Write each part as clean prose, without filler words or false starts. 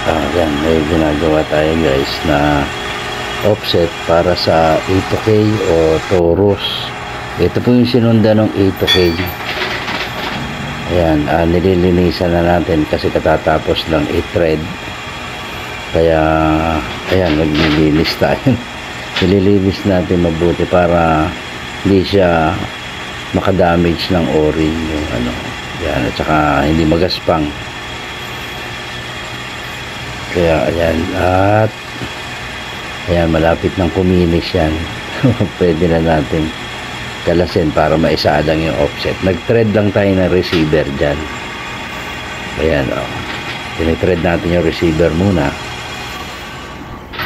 Yan, may ginagawa tayo guys na offset para sa A2K o Taurus. Ito po yung sinunda ng A2K. Ayan, nililinisan na natin kasi katatapos lang i-thread. Kaya ayan, naglilinis tayo. Nililinis natin mabuti para hindi siya makadamage ng o-ring yung ano. Yan, at saka hindi magaspang. Kaya ayan, at ayan, malapit ng kuminis yan. Pwede na natin kalasin para maisalang yung offset. Nag-thread lang tayo ng receiver dyan. Ayan, tinithread natin yung receiver muna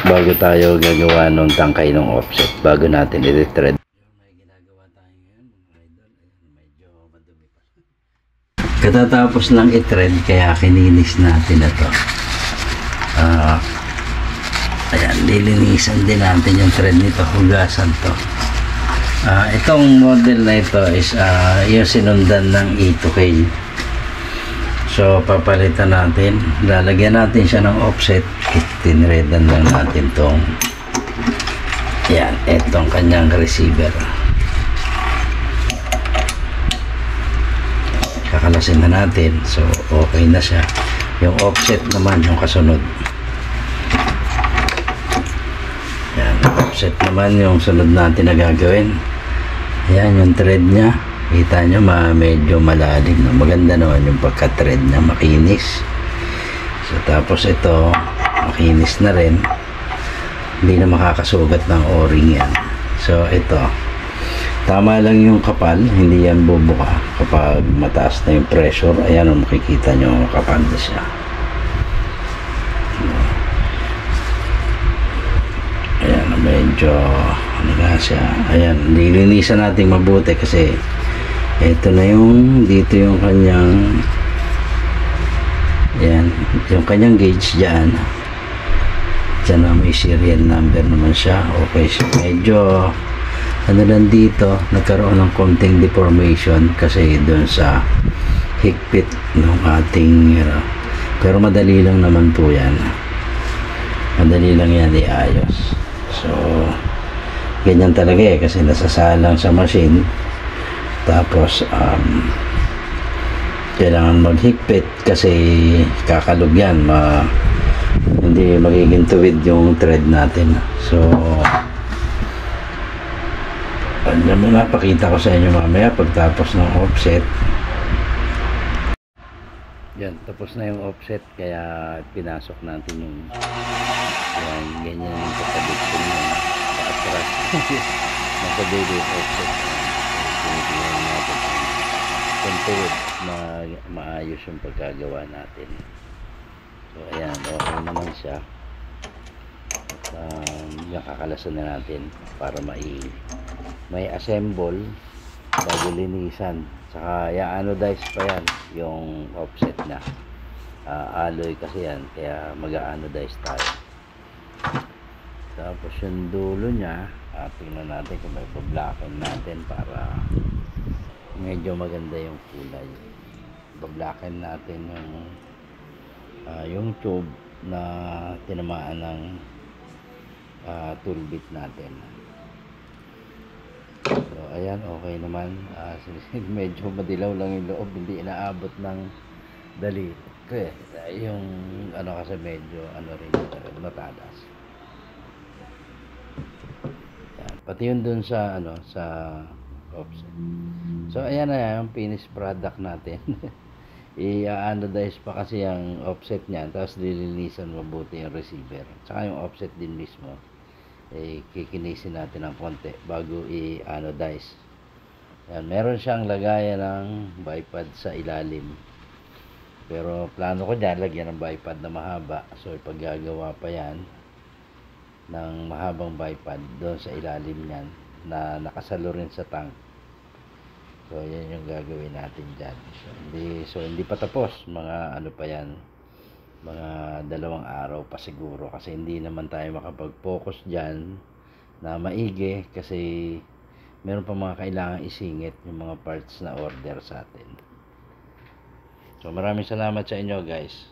bago tayo gagawa ng tangkay ng offset, bago natin i-thread. May ginagawa tayo ngayon mga idol. Medyo madumi pa. Katatapos lang i-thread kaya kininis natin na to. Ayan, lilinisan din natin yung thread nito, hugasan to. Itong model na ito is yung sinundan ng A2K. So papalitan natin, lalagyan natin siya ng offset, tinredan lang natin tong yan, itong kanyang receiver. Kakalasin na natin, so okay na siya. Yung offset naman yung kasunod. Yan, offset naman yung sunod natin na gagawin. Ayan yung thread nya, kita nyo medyo malalim na. Maganda naman yung pagka-thread nya, makinis. So tapos ito makinis na rin, hindi na makakasugat ng o-ring yan. So ito, tama lang yung kapal, hindi yan bubuka kapag mataas na yung pressure. Ayan, makikita nyo kapal na siya. Ayan, medyo ano na siya. Ayan, lilinisan natin mabuti kasi ito na yung, dito yung kanyang, ayan, yung kanyang gauge dyan. Dyan na may serial number naman siya. Okay siya. Medyo ano lang dito, nagkaroon ng konting deformation kasi doon sa higpit ng ating pero madali lang naman po yan. Madali lang yan iayos. So ganyan talaga kasi nasasalang sa machine. Tapos kailangan maghigpit kasi kakalog yan, hindi magiging tuwid yung thread natin. So yan muna, pakita ko sa inyo mamaya pagtapos ng offset. Yan, tapos na yung offset kaya pinasok natin yung yan, ganyan yung kapabit ko nyo paatras. Nakabili yung offset. Tinitingnan natin kung tuwid na maayos yung pagkagawa natin. So ayan, okay naman siya. Yung kakalasan na natin para may assemble bago linisan. Saka i-anodize pa yan yung offset na alloy kasi yan, kaya mag-anodize tayo. Tapos yung dulo nya, tingnan natin kung may pablakin natin para medyo maganda yung kulay. Pablakin natin yung tube na tinamaan ng tool bit natin. So ayan, okay naman. Medyo madilaw lang yung loob, hindi inaabot ng dali. Okay, yung ano kasi medyo ano rin matalas. Yan, pati yun dun sa ano sa offset. So ayan na yung finished product natin. I-anodize pa kasi yung offset niya, tapos lilinisan mabuti yung receiver. Tsaka yung offset din mismo, kikinisin natin ng konti bago i-anodize. Yan, meron siyang lagayan ng bipod sa ilalim. Pero plano ko dyan, lagyan ng bipod na mahaba. So ipaggagawa pa yan ng mahabang bipod doon sa ilalim niyan na nakasalo rin sa tank. So yan yung gagawin natin dyan. So hindi pa tapos, mga ano pa yan, mga 2 araw pa siguro, kasi hindi naman tayo makapag-focus dyan na maigi kasi meron pa mga kailangan isingit yung mga parts na order sa atin. So maraming salamat sa inyo guys.